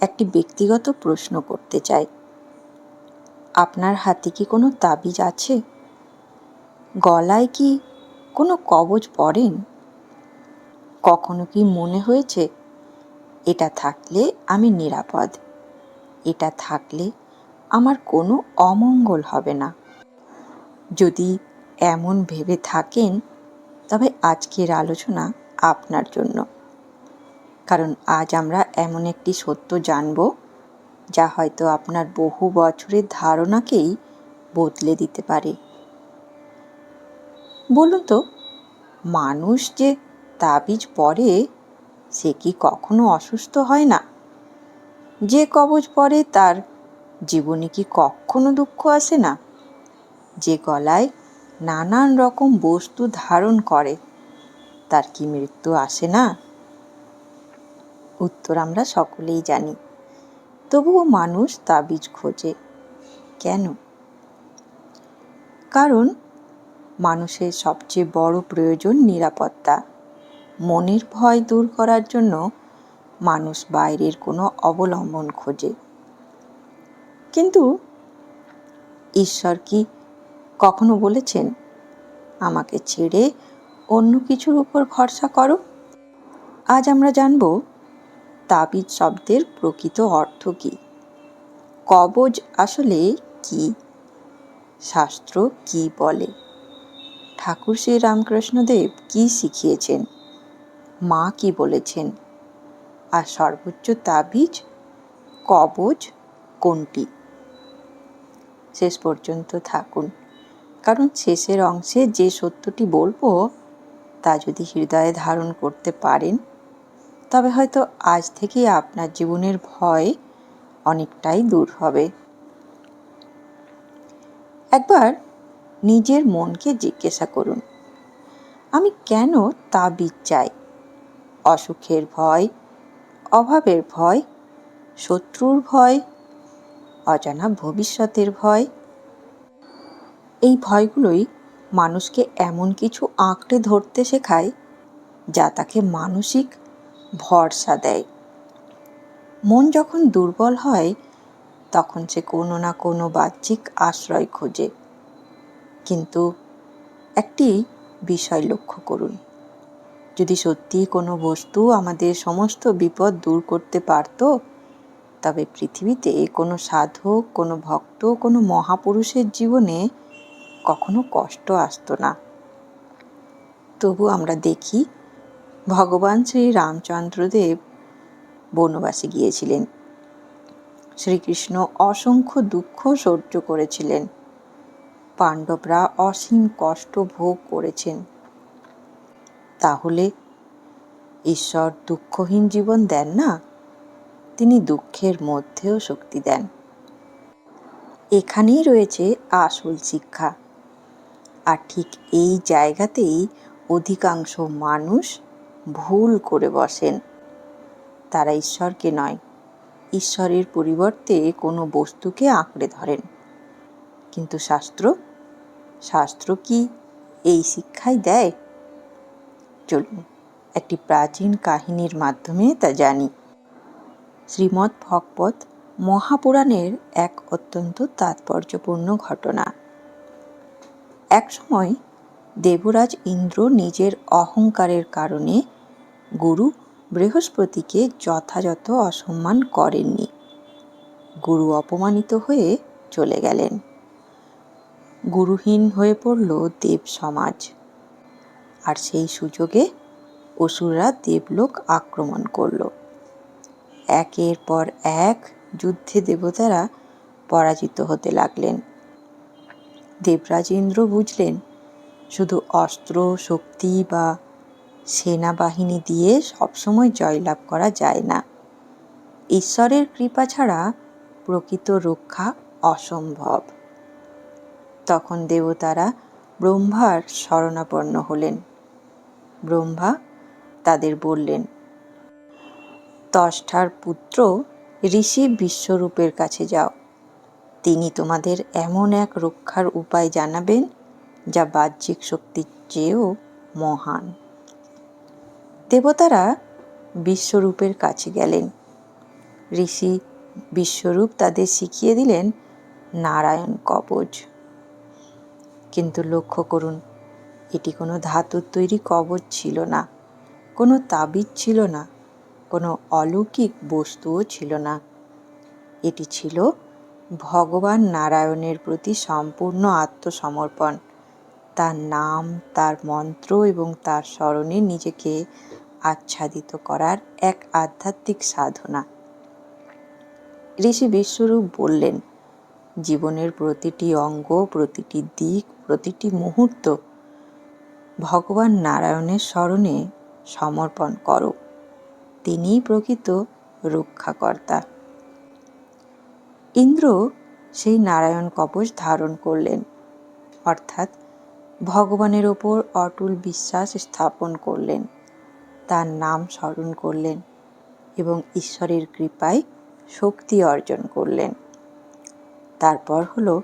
একটি ব্যক্তিগত প্রশ্ন করতে চাই। আপনার হাতে কি কোনো তাবিজ আছে? গলায় কি কোনো কবজ পরেন? কখনো কি মনে হয়েছে এটা থাকলে আমি নিরাপদ, এটা থাকলে আমার কোনো অমঙ্গল হবে না? যদি এমন ভেবে থাকেন, তবে আজকের আলোচনা আপনার জন্য। কারণ আজ আমরা এমন একটি সত্য জানব যা হয়তো আপনার বহু বছরের ধারণাকেই বদলে দিতে পারে। বলুন তো, মানুষ যে তাবিজ পরে সে কি কখনো অসুস্থ হয় না? যে কবজ পরে তার জীবনে কি কখনো দুঃখ আসে না? যে গলায় নানান রকম বস্তু ধারণ করে তার কি মৃত্যু আসে না? উত্তর আমরা সকলেই জানি। তবুও মানুষ তাবিজ খোঁজে কেন? কারণ মানুষের সবচেয়ে বড় প্রয়োজন নিরাপত্তা। মনের ভয় দূর করার জন্য মানুষ বাইরের কোনো অবলম্বন খোঁজে। কিন্তু ঈশ্বর কি কখনো বলেছেন, আমাকে ছেড়ে অন্য কিছুর উপর ভরসা করো? আজ আমরা জানব তাবিজ শব্দের প্রকৃত অর্থ কী, কবজ আসলে কি, শাস্ত্র কি বলে, ঠাকুর শ্রী রামকৃষ্ণদেব কি শিখিয়েছেন, মা কি বলেছেন, আর সর্বোচ্চ তাবিজ কবজ কোনটি? শেষ পর্যন্ত থাকুন, কারণ শেষের অংশে যে সত্যটি বলবো তা যদি হৃদয়ে ধারণ করতে পারেন, তবে হয়তো আজ থেকেই আপনার জীবনের ভয় অনেকটাই দূর হবে। একবার নিজের মনকে জিজ্ঞাসা করুন, আমি কেন তাবিজ চাই? অসুখের ভয়, অভাবের ভয়, শত্রুর ভয়, অজানা ভবিষ্যতের ভয়। এই ভয়গুলোই মানুষকে এমন কিছু আঁকড়ে ধরতে শেখায় যা তাকে মানসিক ভরসা দেয়। মন যখন দুর্বল হয় তখন সে কোনো না কোনো বাহ্যিক আশ্রয় খোঁজে। কিন্তু একটি বিষয় লক্ষ্য করুন, যদি সত্যিই কোনো বস্তু আমাদের সমস্ত বিপদ দূর করতে পারত, তবে পৃথিবীতে কোনো সাধক, কোনো ভক্ত, কোনো মহাপুরুষের জীবনে কখনো কষ্ট আসতো না। তবু আমরা দেখি ভগবান শ্রী রামচন্দ্রদেব বনবাসে গিয়েছিলেন। শ্রীকৃষ্ণ অসংখ্য দুঃখ সহ্য করেছিলেন। পাণ্ডবরা অসীম কষ্ট ভোগ করেছেন। তাহলে ঈশ্বর দুঃখহীন জীবন দেন না, তিনি দুঃখের মধ্যেও শক্তি দেন। এখানেই রয়েছে আসল শিক্ষা। আর ঠিক এই জায়গাতেই অধিকাংশ মানুষ ভুল করে বসেন। তারা ঈশ্বরকে নয়, ঈশ্বরের পরিবর্তে কোনো বস্তুকে আঁকড়ে ধরেন। কিন্তু শাস্ত্র কি এই শিক্ষাই দেয়? চলুন একটি প্রাচীন কাহিনীর মাধ্যমে তা জানি। শ্রীমদ্ ভাগবত মহাপুরাণের এক অত্যন্ত তাৎপর্যপূর্ণ ঘটনা। একসময় দেবরাজ ইন্দ্র নিজের অহংকারের কারণে গুরু বৃহস্পতিকে যথাযথ অসম্মান করেননি। গুরু অপমানিত হয়ে চলে গেলেন। গুরুহীন হয়ে পড়ল দেব সমাজ। আর সেই সুযোগে অসুররা দেবলোক আক্রমণ করল। একের পর এক যুদ্ধে দেবতারা পরাজিত হতে লাগলেন। দেবরাজ ইন্দ্র বুঝলেন, শুধু অস্ত্র শক্তি বা সেনাবাহিনী দিয়ে সবসময় জয়লাভ করা যায় না। ঈশ্বরের কৃপা ছাড়া প্রকৃত রক্ষা অসম্ভব। তখন দেবতারা ব্রহ্মার শরণাপন্ন হলেন। ব্রহ্মা তাদের বললেন, ত্বষ্টার পুত্র ঋষি বিশ্বরূপের কাছে যাও। তিনি তোমাদের এমন এক রক্ষার উপায় জানাবেন যা বাহ্যিক শক্তির চেয়েও মহান। দেবতারা বিশ্বরূপের কাছে গেলেন। ঋষি বিশ্বরূপ তাদের শিখিয়ে দিলেন নারায়ণ কবচ। কিন্তু লক্ষ্য করুন, এটি কোনো ধাতুর তৈরি কবচ ছিল না, কোনো তাবিজ ছিল না, কোনো অলৌকিক বস্তুও ছিল না। এটি ছিল ভগবান নারায়ণের প্রতি সম্পূর্ণ আত্মসমর্পণ, তার নাম, তার মন্ত্র এবং তার স্মরণে নিজেকে আচ্ছাদিত করার এক আধ্যাত্মিক সাধনা। ঋষি বিশ্বরূপ বললেন, জীবনের প্রতিটি অঙ্গ, প্রতিটি দিক, প্রতিটি মুহূর্ত ভগবান নারায়ণের স্মরণে সমর্পণ করো। তিনিই প্রকৃত রক্ষাকর্তা। ইন্দ্র সেই নারায়ণ কবচ ধারণ করলেন, অর্থাৎ ভগবানের ওপর অটল বিশ্বাস স্থাপন করলেন, তার নাম স্মরণ করলেন এবং ঈশ্বরের কৃপায় শক্তি অর্জন করলেন। তারপর হলো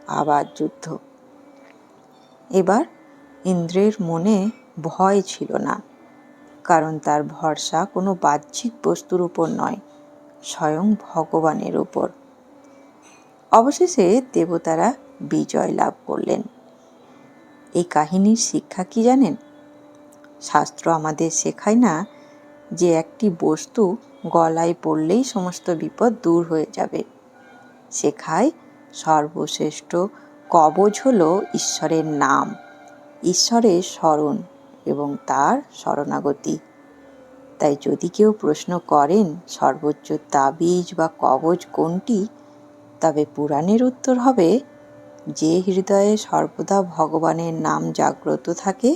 আবার যুদ্ধ। এবার ইন্দ্রের মনে ভয় ছিল না, কারণ তার ভরসা কোনো বাহ্যিক বস্তুর উপর নয়, স্বয়ং ভগবানের উপর। অবশেষে দেবতারা বিজয় লাভ করলেন। এই কাহিনীর শিক্ষা কি জানেন? শাস্ত্র আমাদের শেখায় না যে একটি বস্তু গলায় পড়লেই সমস্ত বিপদ দূর হয়ে যাবে। শেখায় সর্বশ্রেষ্ঠ কবচ হল ঈশ্বরের নাম, ঈশ্বরের স্মরণ এবং তার শরণাগতি। তাই যদি কেউ প্রশ্ন করেন সর্বোচ্চ তাবিজ বা কবচ কোনটি, তবে পুরাণের উত্তর হবে, যে হৃদয়ে সর্বদা ভগবানের নাম জাগ্রত থাকে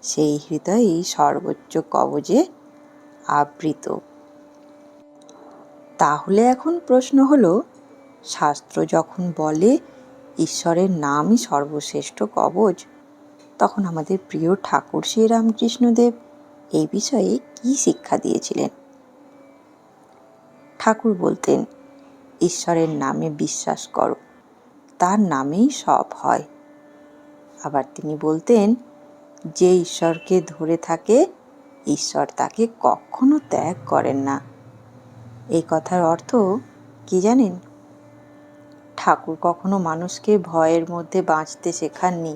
সেই হৃদয়েই সর্বোচ্চ কবচে আবৃত। তাহলে এখন প্রশ্ন হলো, শাস্ত্র যখন বলে ঈশ্বরের নামই সর্বশ্রেষ্ঠ কবচ, তখন আমাদের প্রিয় ঠাকুর শ্রীরামকৃষ্ণদেব এই বিষয়ে কি শিক্ষা দিয়েছিলেন? ঠাকুর বলতেন, ঈশ্বরের নামে বিশ্বাস করো, তার নামেই সব হয়। আবার তিনি বলতেন, যে ঈশ্বরকে ধরে থাকে ঈশ্বর তাকে কখনো ত্যাগ করেন না। এই কথার অর্থ কি জানেন? ঠাকুর কখনো মানুষকে ভয়ের মধ্যে বাঁচতে শেখাননি,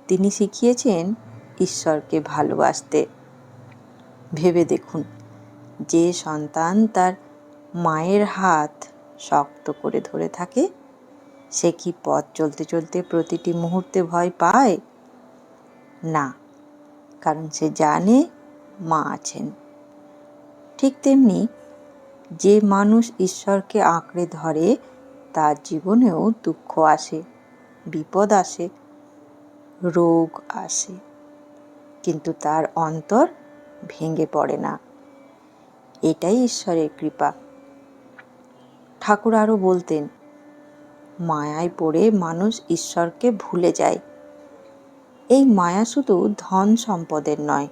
তিনি শিখিয়েছেন ঈশ্বরকে ভালোবাসতে। ভেবে দেখুন, যে সন্তান তার মায়ের হাত শক্ত করে ধরে থাকে, সে কি পথ চলতে চলতে প্রতিটি মুহূর্তে ভয় পায়? না, কারণ সে জানে মা আছেন। ঠিক তেমনি যে মানুষ ঈশ্বরকে আঁকড়ে ধরে তার জীবনেও দুঃখ আসে, বিপদ আসে, রোগ আসে, কিন্তু তার অন্তর ভেঙে পড়ে না। এটাই ঈশ্বরের কৃপা। ঠাকুর আরও বলতেন, মায়ায় পড়ে মানুষ ঈশ্বরকে ভুলে যায়। এই মায়া শুধু ধন সম্পদের নয়,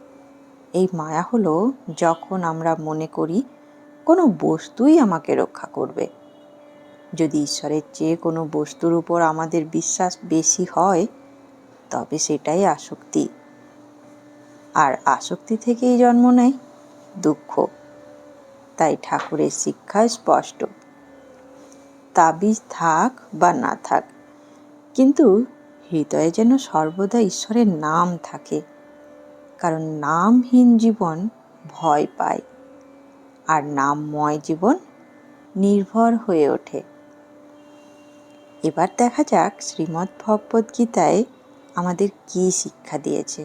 এই মায়া হলো যখন আমরা মনে করি কোনো বস্তুই আমাকে রক্ষা করবে। যদি ঈশ্বরের চেয়ে কোনো বস্তুর উপর আমাদের বিশ্বাস বেশি হয়, তবে সেটাই আসক্তি। আর আসক্তি থেকেই জন্ম নেয় দুঃখ। তাই ঠাকুরের শিক্ষা স্পষ্ট, তাবিজ থাক বা না থাক, কিন্তু হৃদয়ে যেন সর্বদা ঈশ্বরের নাম থাকে, কারণ নামহীন জীবন ভয় পায়, আর নামময় জীবন নির্ভর হয়ে ওঠে। এবার দেখা যাক শ্রীমদ্ ভগবদ্ গীতায় আমাদের কি শিক্ষা দিয়েছে।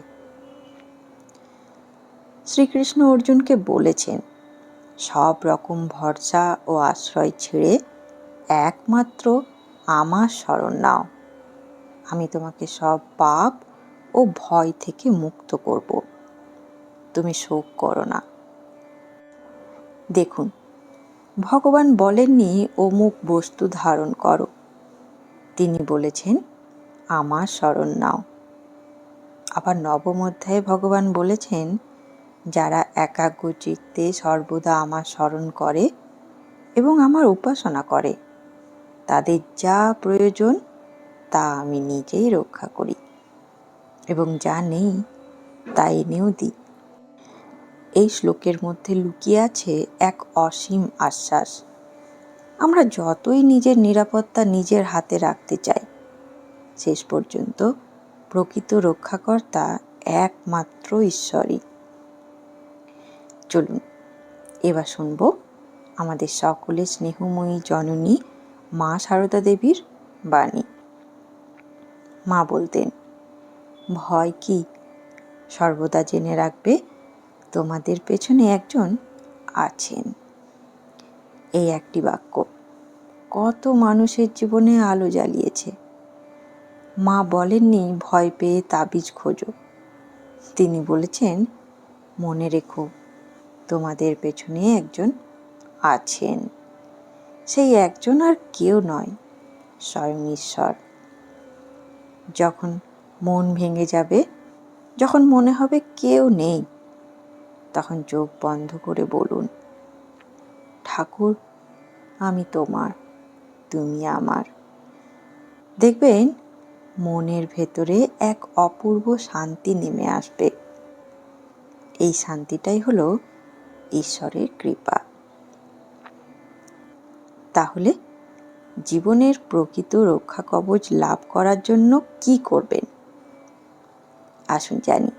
শ্রীকৃষ্ণ অর্জুনকে বলেছেন, সব রকম ভরসা ও আশ্রয় ছেড়ে একমাত্র আমার শরণ নাও, আমি তোমাকে সব পাপ ও ভয় থেকে মুক্ত করব। তুমি শোক করো না। দেখুন, ভগবান বলেননি অমুক বস্তু ধারণ করো, তিনি বলেছেন আমার শরণ নাও। আবার নবম অধ্যায়ে ভগবান বলেছেন, যারা একাগ্র চিত্তে সর্বদা আমার স্মরণ করে এবং আমার উপাসনা করে, তাদের যা প্রয়োজন তা আমি নিজেই রক্ষা করি এবং যা নেই তা এনেও দিই। এই শ্লোকের মধ্যে লুকিয়ে আছে এক অসীম আশ্বাস। আমরা যতই নিজের নিরাপত্তা নিজের হাতে রাখতে চাই, শেষ পর্যন্ত প্রকৃত রক্ষাকর্তা একমাত্র ঈশ্বরই। চলুন এবার শুনব আমাদের সকলের স্নেহময়ী জননী মা সারদা দেবীর বাণী। মা বলতেন, ভয় কি? সর্বদা জেনে রাখবে তোমাদের পেছনে একজন আছেন। এই একটি বাক্য কত মানুষের জীবনে আলো জ্বালিয়েছে। মা বলেননি ভয় পেয়ে তাবিজ খোঁজো, তিনি বলেছেন মনে রেখো তোমাদের পেছনে একজন আছেন। সেই একজন আর কেউ নয়, স্বয়ং ঈশ্বর। যখন মন ভেঙে যাবে, যখন মনে হবে কেউ নেই, তখন চোখ বন্ধ করে বলুন, ঠাকুর আমি তোমার, তুমি আমার। দেখবেন মনের ভেতরে এক অপূর্ব শান্তি নেমে আসবে। এই শান্তিটাই হলো ঈশ্বরের কৃপা। তাহলে জীবনের প্রকৃত রক্ষা কবচ লাভ করার জন্য কি করবেন? আসুন জানি।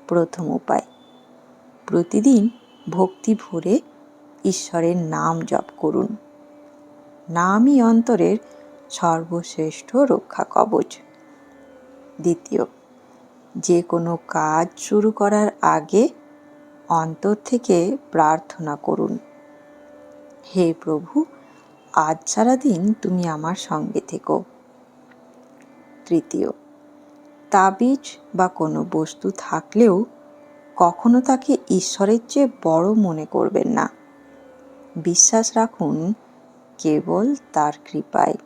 প্রথম উপায়, প্রতিদিন ভক্তি ভরে ঈশ্বরের নাম জপ করুন। নামই অন্তরের সর্বশ্রেষ্ঠ রক্ষা কবচ। দ্বিতীয়, যে কোনো কাজ শুরু করার আগে অন্তর থেকে প্রার্থনা করুন, হে প্রভু, আজ সারাদিন তুমি আমার সঙ্গে থেকো। তৃতীয়, তাবিজ বা কোনো বস্তু থাকলেও কখনো তাকে ঈশ্বরের চেয়ে বড় মনে করবেন না। বিশ্বাস রাখুন কেবল তার কৃপায়।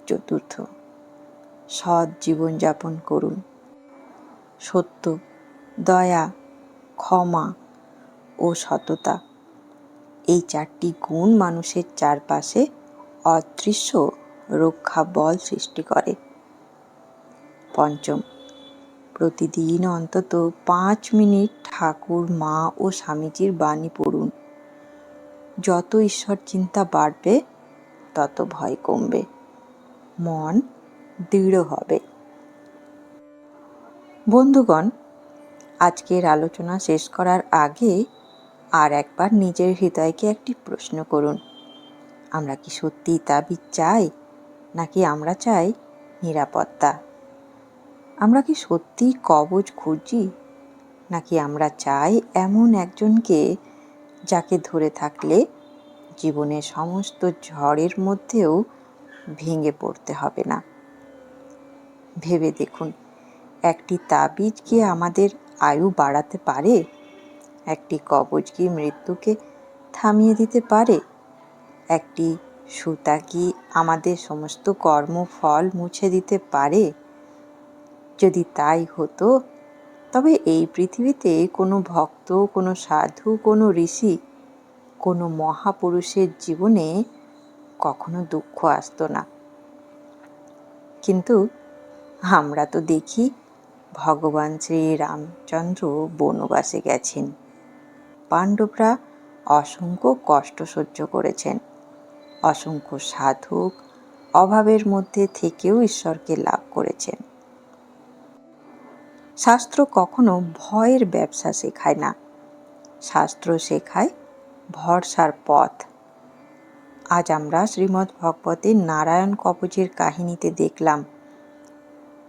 চতুর্থ, সৎ জীবনযাপন করুন। সত্য, দয়া, ক্ষমা ও সততা, এই চারটি গুণ মানুষের চারপাশে অদৃশ্য রক্ষা বল সৃষ্টি করে। পঞ্চম, প্রতিদিন অন্তত 5 মিনিট ঠাকুর, মা ও স্বামীজির বাণী পড়ুন। যত ঈশ্বর চিন্তা বাড়বে তত ভয় কমবে, মন দৃঢ় হবে। বন্ধুগণ, আজকের আলোচনা শেষ করার আগে আর একবার নিজের হৃদয়কে একটি প্রশ্ন করুন, আমরা কি সত্যি তাবিজ চাই, নাকি আমরা চাই নিরাপত্তা? আমরা কি সত্যি কবচ খুঁজি, নাকি আমরা চাই এমন একজনকে যাকে ধরে থাকলে জীবনের সমস্ত ঝড়ের মধ্যেও ভেঙে পড়তে হবে না? ভেবে দেখুন, একটি তাবিজ কি আমাদের আয়ু বাড়াতে পারে? একটি কবচ কি মৃত্যুকে থামিয়ে দিতে পারে? একটি সুতা কি আমাদের সমস্ত কর্মফল মুছে দিতে পারে? যদি তাই হতো, তবে এই পৃথিবীতে কোনো ভক্ত, কোনো সাধু, কোনো ঋষি, কোনো মহাপুরুষের জীবনে কখনো দুঃখ আসতো না। কিন্তু আমরা তো দেখি ভগবান শ্রী রামচন্দ্র বনবাসে গেছেন, পাণ্ডবরা অসংখ্য কষ্ট সহ্য করেছেন, অসংখ্য সাধক অভাবের মধ্যে থেকেও ঈশ্বরকে লাভ করেছেন। শাস্ত্র কখনো ভয়ের ব্যবসা শেখায় না, শাস্ত্র শেখায় ভরসার পথ। আজ আমরা শ্রীমদ্ ভগবতের নারায়ণ কবচের কাহিনীতে দেখলাম,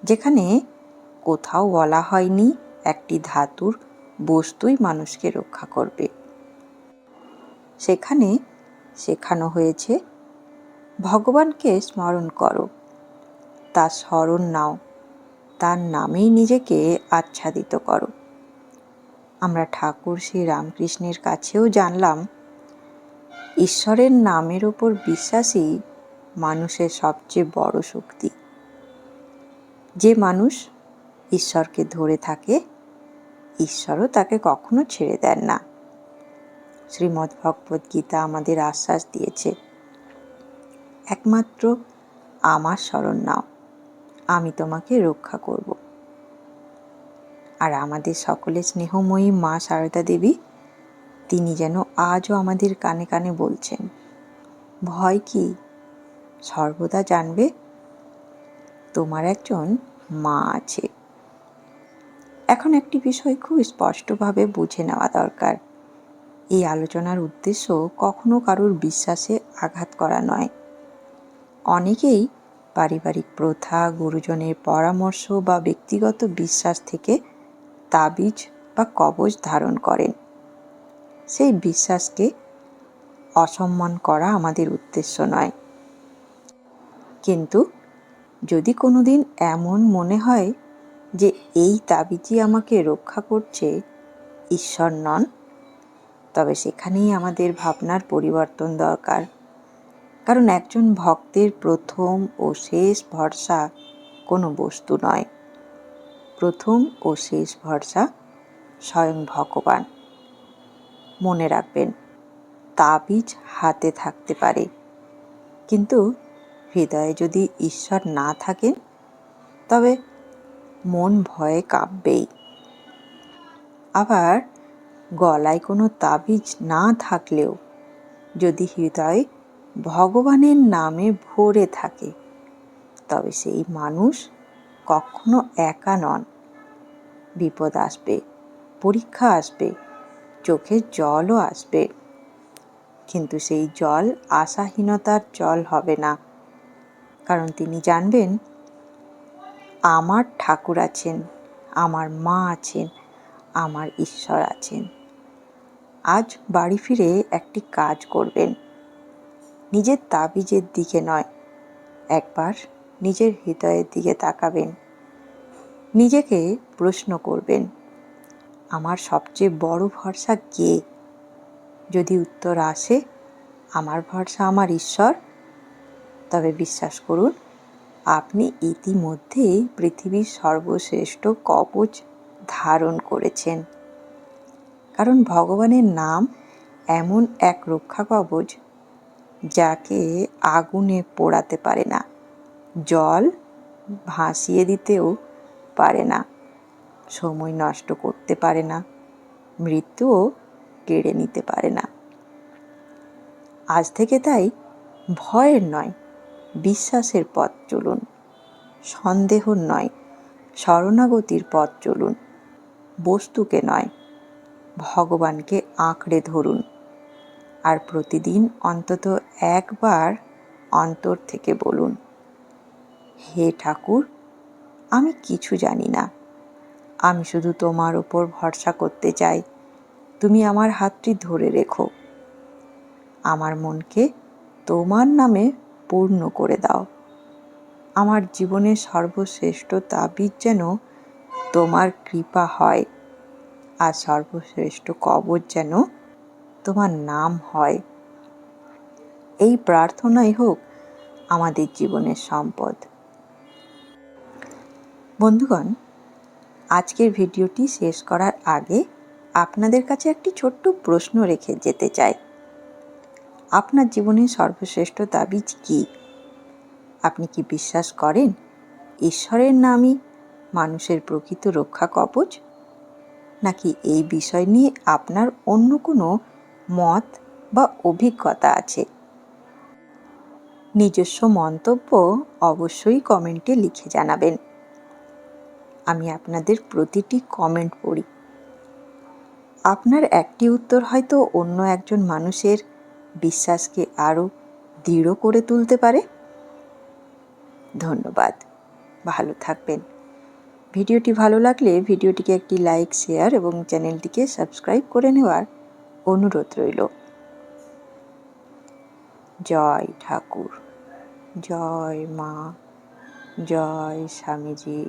যেখানে কোথাও বলা হয়নি একটি ধাতুর বস্তুই মানুষকে রক্ষা করবে। সেখানে শেখানো হয়েছে ভগবানকে স্মরণ করো, তার শরণ নাও, তার নামেই নিজেকে আচ্ছাদিত করো। আমরা ঠাকুর শ্রী রামকৃষ্ণের কাছেও জানলাম, ঈশ্বরের নামের ওপর বিশ্বাসই মানুষের সবচেয়ে বড় শক্তি। যে মানুষ ঈশ্বরকে ধরে থাকে, ঈশ্বরও তাকে কখনো ছেড়ে দেন না। শ্রীমদ্ ভগবত গীতা আমাদের আশ্বাস দিয়েছে, একমাত্র আমার শরণ নাও, আমি তোমাকে রক্ষা করব। আর আমাদের সকলের স্নেহময়ী মা সারদা দেবী, তিনি যেন আজও আমাদের কানে কানে বলছেন, ভয় কি, সর্বদা জানবে তোমার একজন মা আছে। এখন একটি বিষয় খুব স্পষ্টভাবে বুঝে নেওয়া দরকার। এই আলোচনার উদ্দেশ্য কখনো কারোর বিশ্বাসে আঘাত করা নয়। অনেকেই পারিবারিক প্রথা, গুরুজনের পরামর্শ বা ব্যক্তিগত বিশ্বাস থেকে তাবিজ বা কবচ ধারণ করেন। সেই বিশ্বাসকে অসম্মান করা আমাদের উদ্দেশ্য নয়। কিন্তু যদি কোনোদিন এমন মনে হয় যে এই তাবিজই আমাকে রক্ষা করছে, ঈশ্বর নন, তবে সেখানেই আমাদের ভাবনার পরিবর্তন দরকার। কারণ একজন ভক্তের প্রথম ও শেষ ভরসা কোনো বস্তু নয়। প্রথম ও শেষ ভরসা স্বয়ং ভগবান। মনে রাখবেন, তাবিজ হাতে থাকতে পারে, কিন্তু হৃদয়ে যদি ঈশ্বর না থাকেন, তবে মন ভয়ে কাঁপবেই। আবার গলায় কোনো তাবিজ না থাকলেও যদি হৃদয় ভগবানের নামে ভরে থাকে, তবে সেই মানুষ কখনো একা নন। বিপদ আসবে, পরীক্ষা আসবে, চোখের জলও আসবে, কিন্তু সেই জল আশাহীনতার জল হবে না। কারণ তিনি জানবেন, আমার ঠাকুর আছেন, আমার মা আছেন, আমার ঈশ্বর আছেন। আজ বাড়ি ফিরে একটি কাজ করবেন। নিজের তাবিজের দিকে নয়, একবার নিজের হৃদয়ের দিকে তাকাবেন। নিজেকে প্রশ্ন করবেন, আমার সবচেয়ে বড় ভরসা কে? যদি উত্তর আসে, আমার ভরসা আমার ঈশ্বর, তবে বিশ্বাস করুন, আপনি ইতিমধ্যেই পৃথিবীর সর্বশ্রেষ্ঠ কবচ ধারণ করেছেন। কারণ ভগবানের নাম এমন এক রক্ষা কবচ, যাকে আগুনে পোড়াতে পারে না, জল ভাসিয়ে দিতেও পারে না, সময় নষ্ট করতে পারে না, মৃত্যুও কেড়ে নিতে পারে না। আজ থেকে তাই ভয়ের নয়, বিশ্বাসের পথ চলুন। সন্দেহর নয়, শরণাগতির পথ চলুন। বস্তুকে নয়, ভগবানকে আঁকড়ে ধরুন। আর প্রতিদিন অন্তত একবার অন্তর থেকে বলুন, হে ঠাকুর, আমি কিছু জানি না, আমি শুধু তোমার উপর ভরসা করতে চাই। তুমি আমার হাতটি ধরে রেখো। আমার মনকে তোমার নামে পূর্ণ করে দাও। আমার জীবনের সর্বশ্রেষ্ঠ তাবিজ যেন তোমার কৃপা হয়, আর সর্বশ্রেষ্ঠ কবচ যেন তোমার নাম হয়। এই প্রার্থনাই হোক আমাদের জীবনের সম্পদ। বন্ধুগণ, আজকের ভিডিওটি শেষ করার আগে আপনাদের কাছে একটি ছোট্ট প্রশ্ন রেখে যেতে চাই। আপনার জীবনের সর্বশ্রেষ্ঠ তাবিজ কি? আপনি কি বিশ্বাস করেন ঈশ্বরের নামই মানুষের প্রকৃত রক্ষা কবচ? নাকি এই বিষয় নিয়ে আপনার অন্য কোনো মত বা অভিজ্ঞতা আছে? নিজস্ব মন্তব্য অবশ্যই কমেন্টে লিখে জানাবেন। আমি আপনাদের প্রতিটি কমেন্ট পড়ি। আপনার একটি উত্তর হয়তো অন্য একজন মানুষের বিশ্বাসকে আরও দৃঢ় করে তুলতে পারে। ধন্যবাদ। ভালো থাকবেন। ভিডিওটি ভালো লাগলে ভিডিওটিকে একটি লাইক, শেয়ার এবং চ্যানেলটিকে সাবস্ক্রাইব করে নেওয়ার অনুরোধ রইল। জয় ঠাকুর, জয় মা, জয় স্বামীজি।